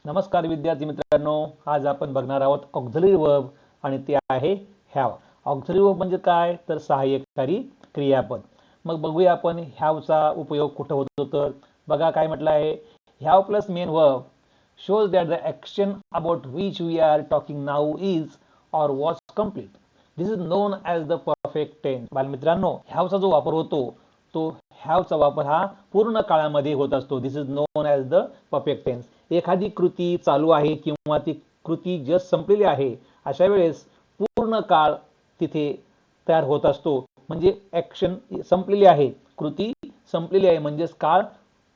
नमस्कार विद्यार्थी मित्रांनो, आज आपण बघणार आहोत ऑक्झिलरी वर्ब आणि ते आहे हॅव. ऑक्झिलरी वर्ब म्हणजे काय तर सहाय्यकारी क्रियापद. मग बघूया आपण हॅवचा उपयोग कुठं होतो. तर बघा काय म्हटलं आहे, have plus main verb shows that the action about which we are talking now is or was complete. This is known as the perfect tense. बालमित्रांनो, हॅवचा जो वापर होतो तो हॅवचा वापर हा पूर्ण काळामध्ये होत असतो. This is known as the perfect tense. एखादी कृती चालू आहे किंवा ती कृती जस्ट संपलेली आहे, अशा वेळेस पूर्ण काळ तिथे तयार होत असतो. म्हणजे ॲक्शन संपलेली आहे, कृती संपलेली आहे, म्हणजेच काळ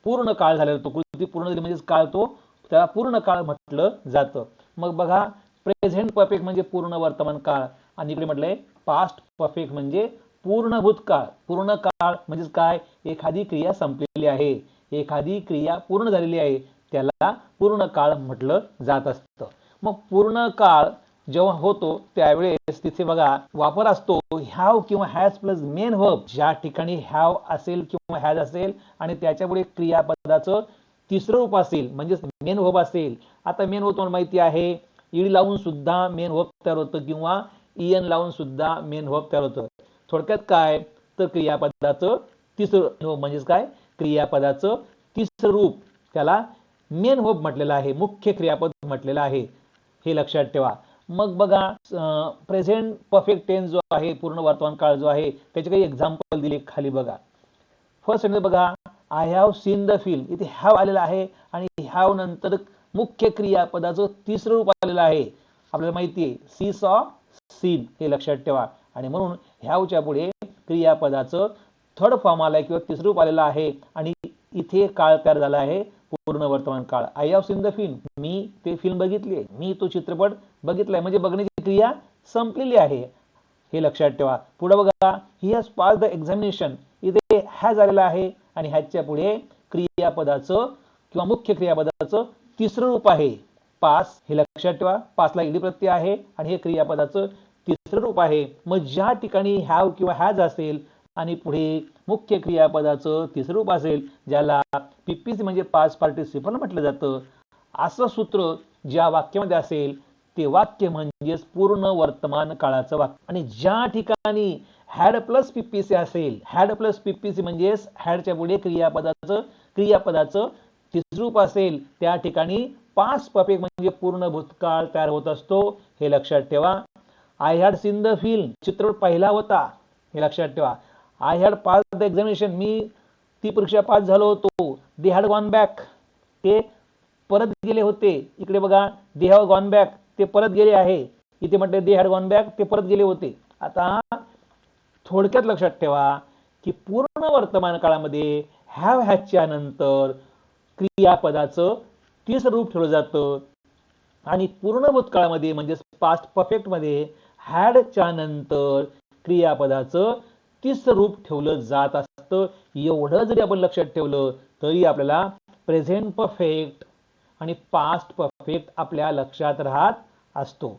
पूर्ण काळ झालेला तो. कृती पूर्ण झाली म्हणजेच काळ तो त्याला पूर्ण काळ म्हटलं जातं. मग बघा, प्रेझेंट परफेक्ट म्हणजे पूर्ण वर्तमान काळ आणि इकडे म्हटलंय पास्ट परफेक्ट म्हणजे पूर्ण भूतकाळ. पूर्ण काळ म्हणजे काय, एखादी क्रिया संपलेली आहे, एखादी क्रिया पूर्ण झालेली आहे, त्याला पूर्ण काळ म्हटलं जात असतं. मग पूर्ण काळ जेव्हा होतो त्यावेळेस तिथे बघा वापर असतो हॅव किंवा हॅज प्लस मेन वर्ब. ज्या ठिकाणी हॅव असेल किंवा हॅज असेल आणि त्याच्यापुढे क्रियापदाचं तिसरं रूप असेल म्हणजेच मेन वर्ब असेल. आता मेन वर्ब तुम्हाला माहिती आहे, ईड लावून सुद्धा मेन वर्ब तयार होतं किंवा ईएन लावून सुद्धा मेन वर्ब तयार होतं. थोडक्यात काय तर क्रियापदाचं तिसरं म्हणजेच काय, क्रियापदाचं तिसरं रूप त्याला मेन वर्ब म्हटलेलं आहे, मुख्य क्रियापद म्हटलेलं आहे, हे लक्षात ठेवा. मग बघा प्रेझेंट परफेक्ट टेन्स जो आहे, पूर्ण वर्तमान काळ जो आहे, त्याचे काही एक्झाम्पल दिले खाली बघा. फर्स्ट सेंटेन्स बघा, I have seen the film. इथे हॅव आलेला आहे आणि हॅव नंतर मुख्य क्रियापदाचं तिसरं रूप आलेलं आहे. आपल्याला माहिती आहे सी सॉ सीन, हे लक्षात ठेवा. आणि म्हणून हॅवच्या पुढे क्रियापदाचं थर्ड फॉर्म आलाय किंवा तिसरं रूप आलेलं आहे आणि इथे काळ तयार झाला आहे पूर्ण वर्तमान काळ. I have seen the film, मी ते फिल्म बघितली आहे, मी तो चित्रपट बघितलाय, म्हणजे बघण्याची क्रिया संपलेली आहे, हे लक्षात ठेवा. पुढे बघा, ही हॅज पास द एक्झामिनेशन. इथे हॅज आलेला आहे आणि हॅजच्या पुढे क्रियापदाचं किंवा मुख्य क्रियापदाचं तिसरं रूप आहे पास, हे लक्षात ठेवा. पासला ईडी प्रत्यय आहे आणि हे क्रियापदाचं तिसरं रूप आहे. मग ज्या ठिकाणी हॅव किंवा हॅज असेल आणि पुढे मुख्य क्रियापदाचं तिसरं रूप असेल, ज्याला पीपीसी म्हणजे पास्ट पार्टिसिपल म्हटलं जातं, असं सूत्र ज्या वाक्यामध्ये असेल ते वाक्य म्हणजेच पूर्ण वर्तमान काळाचं वाक्य. आणि ज्या ठिकाणी हॅड प्लस पीपीसी असेल, हॅड प्लस पीपीसी म्हणजेच हॅडच्या पुढे क्रियापदाचं तिसरं रूप असेल, त्या ठिकाणी पास्ट परफेक्ट म्हणजे पूर्ण भूतकाळ तयार होत असतो, हे लक्षात ठेवा. I had seen the film, चित्रपट पाहिला होता, हे लक्षात ठेवा. I had pass the examination, मी ती परीक्षा पास झालो होतो. दे हॅड गॉन बॅक, ते परत गेले होते. इकडे बघा, दे हॅव गॉन बॅक, ते परत गेले आहे. इथे म्हटले दे हॅड गॉन बॅक, ते परत गेले होते. आता थोडक्यात लक्षात ठेवा की पूर्ण वर्तमान काळामध्ये हॅव हॅजच्या नंतर क्रियापदाचं तिसरं रूप ठेवलं जातं आणि पूर्ण भूतकाळामध्ये म्हणजे पास्ट परफेक्ट मध्ये हॅडच्या नंतर क्रियापदाचं तिसरं रूप ठेवलं जात असतं. एवढं जरी आपण लक्षात ठेवलं तरी आपल्याला प्रेझेंट परफेक्ट आणि पास्ट परफेक्ट आपल्या लक्षात राहत असतो.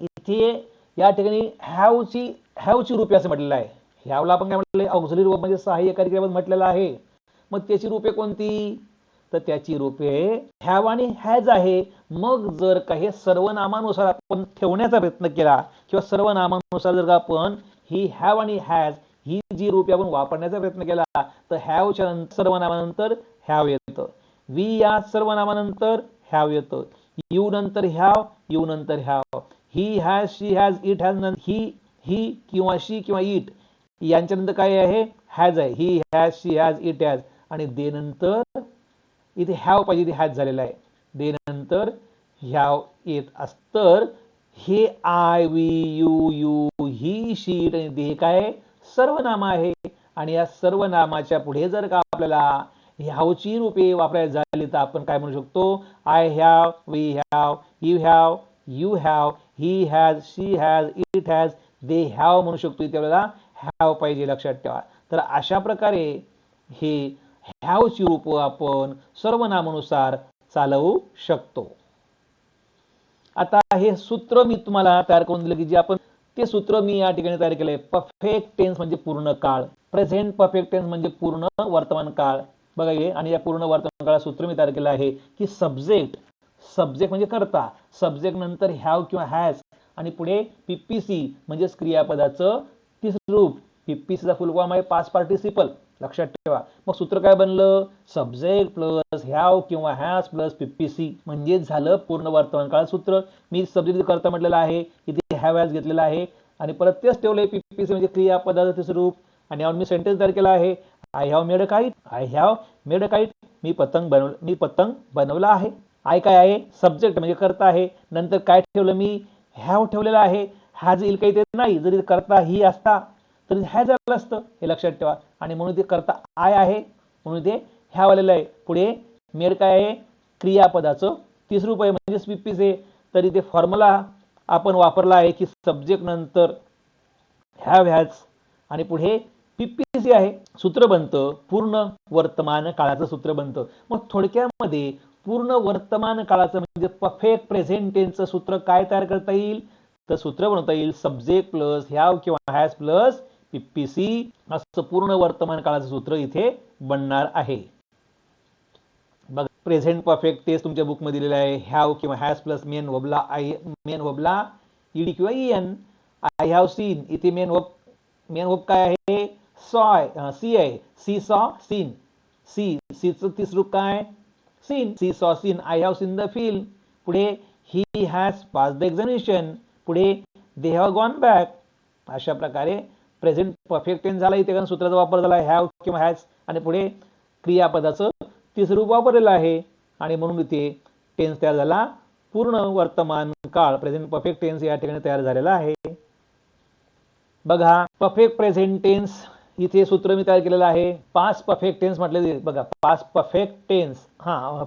इथे या ठिकाणी हॅवची रूपे असं म्हटलेलं आहे. हॅवला आपण काय म्हटलंय, ऑक्झिलरी वर्ब म्हणजे सहाय्यकारी क्रियापद म्हटलेलं आहे. मग त्याची रूपे कोणती तर त्याची रूपे हॅव आणि हॅज आहे. मग जर काही सर्वनामानुसार आपण ठेवण्याचा प्रयत्न केला किंवा सर्वनामानुसार जर आपण ही हॅव आणि हॅज ही जी रूपे आपण वापरण्याचा प्रयत्न केला तर हॅवच्या सर्वनामानंतर हॅव येतं, वी या सर्वनामानंतर हॅव येतं, यू नंतर हॅव, यू नंतर have, he has, she has, it has, he किंवा शी किंवा इट यांच्यानंतर काय आहे, हॅज आहे. He has, she has, it has. आणि दे नंतर इथे हॅव पाहिजे, इथे हॅज झालेला आहे, दे नंतर हॅव येत असतं. हे I, we, you, he, she, it आणि दे काय सर्वनाम आहे. आणि या सर्वनामाच्या पुढे जर का आपल्याला हॅवची रूपे वापरायची झाली तर आपण काय म्हणू शकतो, I have, we have, you have, he has, she has, it has, they have म्हणू शकतो. इथे आपल्याला हॅव पाहिजे, लक्षात ठेवा. तर अशा प्रकारे हे हॅवची रूप आपण सर्वनामानुसार चालवू शकतो. आता हे सूत्र मी तुम्हाला तयार करून दिलं की जे आपण ते सूत्र मी या ठिकाणी तयार केलंय. परफेक्ट टेन्स म्हणजे पूर्ण काळ, प्रेझेंट परफेक्ट टेन्स म्हणजे पूर्ण वर्तमान काळ, बघा हे, आणि या पूर्ण वर्तमान काळात सूत्र मी तयार केलं आहे की सब्जेक्ट म्हणजे कर्ता, सब्जेक्ट नंतर हॅव किंवा हॅज आणि पुढे पीपीसी म्हणजेच क्रियापदाचं तिसरं रूप. पीपीसीचा फुल फॉर्म आहे पास्ट पार्टिसिपल, लक्षात ठेवा. मग सूत्र काय बनलं? सब्जेक्ट प्लस हॅव किंवा हॅज प्लस पीपीसी म्हणजे झालं पूर्ण वर्तमान काळात सूत्र. मी सब्जेक्ट करता म्हटलेलं आहे, इथे हॅव हॅज घेतलेला आहे आणि परत तेच ठेवलंय पीपीसी म्हणजे क्रियापदाचं तिसरं रूप. आणि यावर मी सेंटेन्स तयार केला आहे, I have made a kite. I have made a kite, मी पतंग बनवला आहे. आय काय आहे? सब्जेक्ट म्हणजे कर्ता आहे. नंतर काय ठेवलं मी? हॅव ठेवलेला आहे. हॅज येईल काही ते नाही, जरी कर्ता ही असता तरी हॅज आलं असतं, हे लक्षात ठेवा. आणि म्हणून ते कर्ता आय आहे म्हणून ते हॅव आलेलं आहे. पुढे मेड काय आहे? क्रियापदाचं तिसरं रूप आहे म्हणजे पीपीसी आहे. तरी ते फॉर्म्युला आपण वापरला आहे की सब्जेक्ट नंतर हॅव हॅज आणि पुढे पीपीसी आहे. सूत्र बनतं पूर्ण वर्तमान काळाचं सूत्र बनतं. मग थोडक्यामध्ये पूर्ण वर्तमान काळाचं म्हणजे परफेक्ट प्रेझेंट टेन्सचं सूत्र काय तयार करता येईल? तर सूत्र बनवता येईल सब्जेक्ट प्लस हॅव किंवा हॅज प्लस पीपीसी असं पूर्ण वर्तमान काळाचं सूत्र इथे बनणार आहे. बघा प्रेझेंट परफेक्ट टेन्स तुमच्या बुक मध्ये दिलेला आहे. हॅव किंवा हॅज प्लस मेन वर्बला ईडी किंवा ईएन. आय हॅव सीन, इथे मेन वर्ब काय आहे? सी आहे. सी सॉ सीन, सीचं तिसरं रूप काय? Seen. See saw seen. I have seen the film. पुढे he has pass the examination. पुढे दे हॅव गॉन बॅक. अशा प्रकारे प्रेझेंट परफेक्ट टेन्स झाला इथे, कारण सूत्राचा वापर झाला हॅव किंवा हॅज आणि पुढे क्रियापदाचं तिसरं रूप वापरलेलं आहे आणि म्हणून इथे टेन्स तयार झाला. पूर्ण वर्तमान काळ प्रेझेंट परफेक्ट टेन्स या ठिकाणी तयार झालेला आहे. बघा परफेक्ट प्रेझेंट टेन्स इथे सूत्र मी तयार केलेलं आहे. पास्ट परफेक्ट टेन्स म्हटलं, बघा पास्ट परफेक्ट टेन्स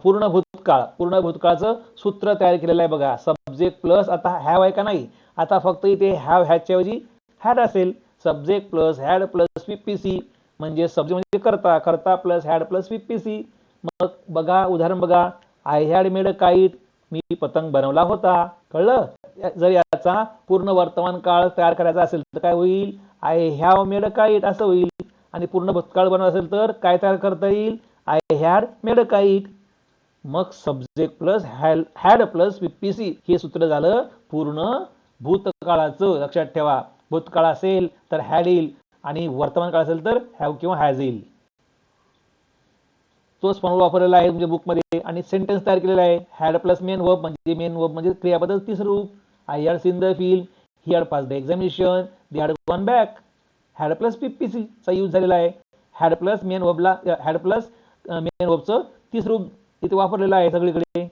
पूर्ण भूतकाळाचं सूत्र तयार केलेलं आहे. बघा सब्जेक्ट प्लस आता हॅव आहे का नाही? आता फक्त इथे हॅव हॅजच्या ऐवजी हॅड असेल. Subject plus had plus PPC म्हणजे सब्जेक्ट म्हणजे कर्ता प्लस हॅड प्लस पीपीसी. मग बघा उदाहरण बघा, I had made a kite, मी पतंग बनवला होता. कळलं? जर याचा पूर्ण वर्तमान काळ तयार करायचा असेल तर काय होईल? I have made a kite असं होईल. आणि पूर्ण भूतकाळ बनवायचा असेल तर काय तयार करता येईल? I had made a kite. मग subject plus had plus PPC हे सूत्र झालं पूर्ण भूतकाळाचं. लक्षात ठेवा, भूतकाळ असेल तर हॅड येईल आणि वर्तमान काळ असेल तर हॅव किंवा हॅज येईल. तोच फॉर्म्युला वापरलेला आहे तुमच्या बुकमध्ये. आणि सेंटेन्स तयार केलेला आहे, हॅड प्लस मेन वर्ब म्हणजे क्रियापदाचं तिसरं रूप. I had seen the film, he had pass the examination, they had gone back. Had plus PPC चा यूज झालेला आहे. हॅड प्लस मेन वर्बचं तिसरं रूप इथे वापरलेलं आहे सगळीकडे.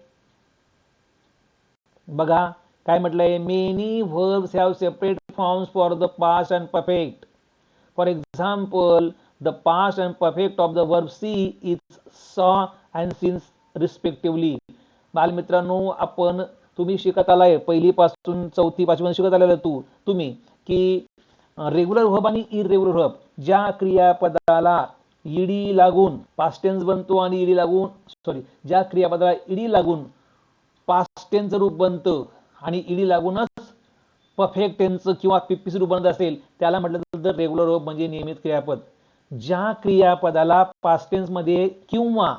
बघा काय म्हटलंय? Many verbs have separate forms for the past and perfect. For example, the past and perfect of the verb see is saw and seen respectively. बालमित्रांनो, तुम्ही शिकत आलाय पहिली पासून चौथी पासून शिकत आलेला तुम्ही की रेग्युलर व्हर्ब आणि इरेग्युलर व्हर्ब ज्या क्रियापदाला ईडी लागून पास्ट टेन्स बनतो आणि ईडी लागून ज्या क्रियापदाला ईडी लागून पास्ट टेन्सचं रूप बनतं आणि ईडी लागूनच परफेक्ट टेन्सचं किंवा पीपीसी रूप बनत असेल त्याला म्हटलं तर रेग्युलर व्हर्ब म्हणजे नियमित क्रियापद. ज्या क्रियापदाला पास्ट टेन्स मध्ये किंवा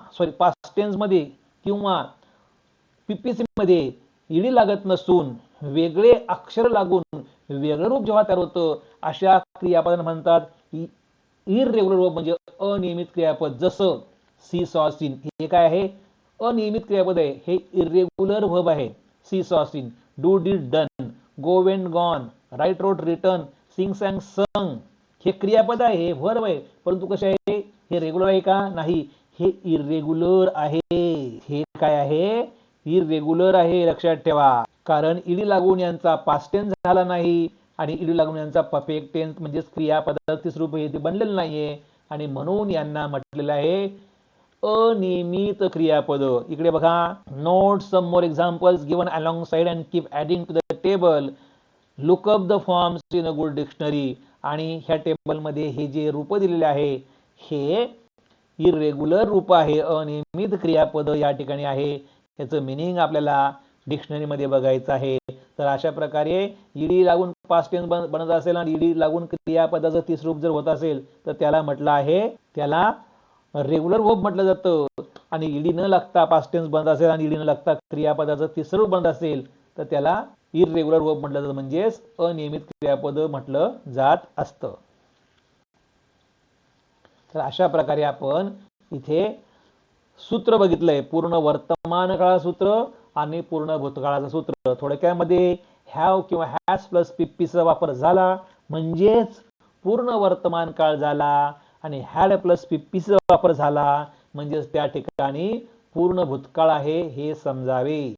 पीपीसी मध्ये ईडी लागत नसून वेगळे अक्षर लागून वेगळं रूप जेव्हा तयार होतं अशा क्रियापदांना म्हणतात इरेग्युलर वर्ब म्हणजे अनियमित क्रियापद. जसं सी सॉ सीन हे काय आहे? अनियमित क्रियापद आहे, हे इरेग्युलर वर्ब आहे. See saw seen, do did done, go went gone, write wrote written, sing sang sung हे क्रियापद आहे, हे वर्ब आहे. परंतु कसे आहे? हे रेग्युलर आहे का? नाही, हे इरेग्युलर आहे. हे काय आहे? इरेग्युलर आहे, लक्षात ठेवा. कारण ईडी लागून यांचा पास्ट टेन्स झाला नाही आणि ईडी लागून यांचा परफेक्ट टेन्स म्हणजे क्रियापदाचं तिसरं रूप हे बनलेलं नाहीये आणि म्हणून यांना म्हटलेलं आहे अनियमित क्रियापद. इकडे बघा, note some more examples given alongside and keep adding to the table. Look up the forms in a good dictionary. आणि ह्या टेबलमध्ये हे जे रूप दिलेले आहे हे इरेग्युलर रूप आहे, अनियमित क्रियापद या ठिकाणी आहे. याचं मिनिंग आपल्याला डिक्शनरीमध्ये बघायचं आहे. तर अशा प्रकारे ईडी लागून पास्ट टेन्स बनत असेल आणि ईडी लागून क्रियापदाचं तिसरं रूप जर होत असेल तर त्याला म्हटलं आहे, त्याला रेग्युलर वर्ब म्हटलं जातं आणि ईडी न लागता पास्ट टेन्स बंद असेल आणि ईडी न लागता क्रियापदाचं तिसरं रूप बंद असेल तर त्याला इररेग्युलर वर्ब म्हटलं जातं, म्हणजेच अनियमित क्रियापद म्हटलं जात असतं. तर अशा प्रकारे आपण इथे सूत्र बघितलंय, पूर्ण वर्तमान काळाचं सूत्र आणि पूर्ण भूतकाळाचं सूत्र. थोडक्यामध्ये हॅव किंवा हॅज प्लस पीपीचा वापर झाला म्हणजेच पूर्ण वर्तमान काळ झाला आणि हॅड प्लस पीपीचा वापर झाला म्हणजेच त्या ठिकाणी पूर्ण भूतकाळ आहे हे समजावे.